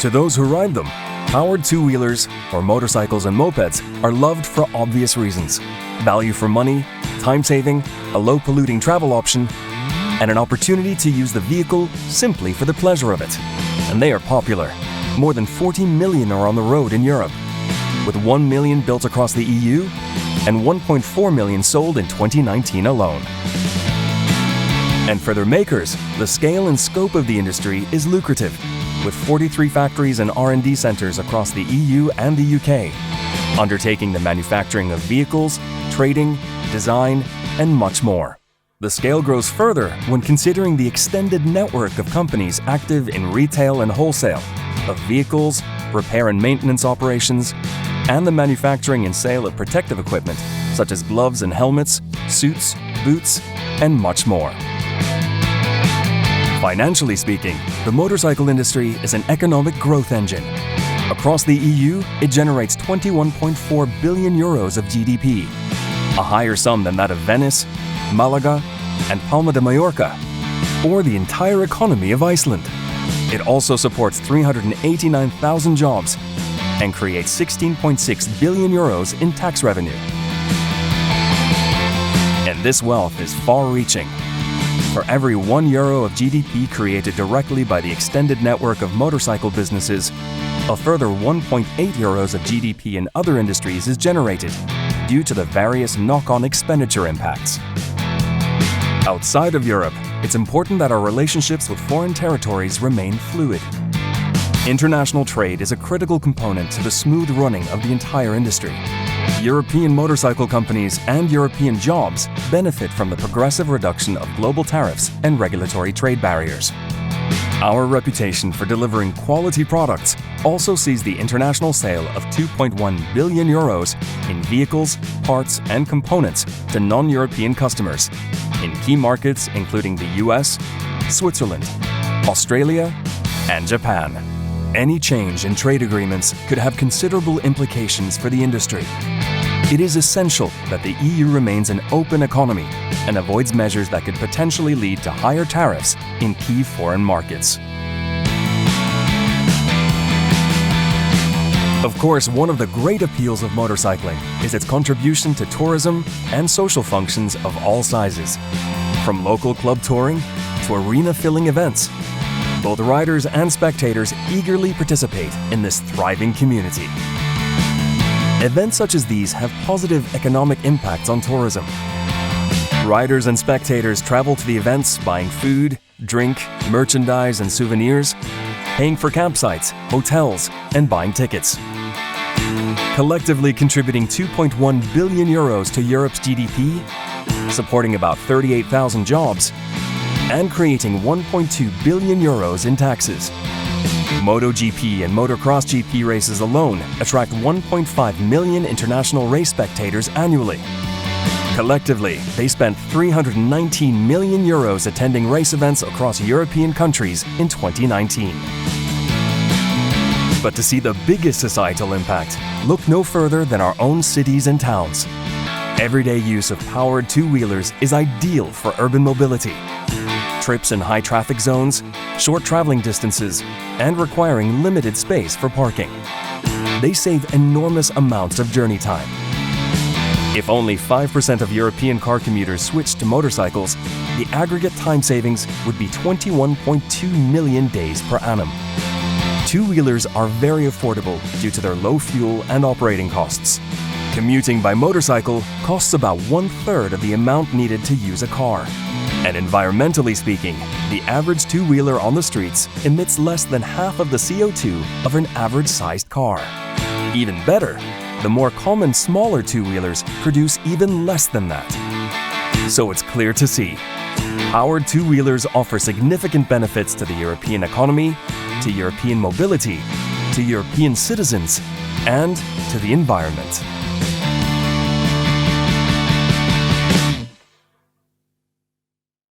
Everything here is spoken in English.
To those who ride them, powered two-wheelers, or motorcycles and mopeds, are loved for obvious reasons. Value for money, time saving, a low-polluting travel option, and an opportunity to use the vehicle simply for the pleasure of it. And they are popular. More than 40 million are on the road in Europe, with 1 million built across the EU and 1.4 million sold in 2019 alone. And for their makers, the scale and scope of the industry is lucrative, with 43 factories and R&D centres across the EU and the UK, undertaking the manufacturing of vehicles, trading, design, and much more. The scale grows further when considering the extended network of companies active in retail and wholesale, of vehicles, repair and maintenance operations, and the manufacturing and sale of protective equipment, such as gloves and helmets, suits, boots, and much more. Financially speaking, the motorcycle industry is an economic growth engine. Across the EU, it generates 21.4 billion euros of GDP, a higher sum than that of Venice, Malaga, and Palma de Mallorca, or the entire economy of Iceland. It also supports 389,000 jobs and creates 16.6 billion euros in tax revenue. And this wealth is far-reaching. For every €1 of GDP created directly by the extended network of motorcycle businesses, a further 1.8 euros of GDP in other industries is generated due to the various knock-on expenditure impacts. Outside of Europe, it's important that our relationships with foreign territories remain fluid. International trade is a critical component to the smooth running of the entire industry. European motorcycle companies and European jobs benefit from the progressive reduction of global tariffs and regulatory trade barriers. Our reputation for delivering quality products also sees the international sale of 2.1 billion euros in vehicles, parts, and components to non-European customers in key markets including the US, Switzerland, Australia, and Japan. Any change in trade agreements could have considerable implications for the industry. It is essential that the EU remains an open economy and avoids measures that could potentially lead to higher tariffs in key foreign markets. Of course, one of the great appeals of motorcycling is its contribution to tourism and social functions of all sizes. From local club touring to arena-filling events, both riders and spectators eagerly participate in this thriving community. Events such as these have positive economic impacts on tourism. Riders and spectators travel to the events buying food, drink, merchandise and souvenirs, paying for campsites, hotels, and buying tickets. Collectively contributing 2.1 billion euros to Europe's GDP, supporting about 38,000 jobs, and creating 1.2 billion euros in taxes. MotoGP and Motocross GP races alone attract 1.5 million international race spectators annually. Collectively, they spent 319 million euros attending race events across European countries in 2019. But to see the biggest societal impact, look no further than our own cities and towns. Everyday use of powered two-wheelers is ideal for urban mobility. Trips in high traffic zones, short traveling distances, and requiring limited space for parking. They save enormous amounts of journey time. If only 5% of European car commuters switched to motorcycles, the aggregate time savings would be 21.2 million days per annum. Two-wheelers are very affordable due to their low fuel and operating costs. Commuting by motorcycle costs about 1/3 of the amount needed to use a car. And environmentally speaking, the average two-wheeler on the streets emits less than half of the CO2 of an average-sized car. Even better, the more common smaller two-wheelers produce even less than that. So it's clear to see. Powered two-wheelers offer significant benefits to the European economy, to European mobility, to European citizens, and to the environment.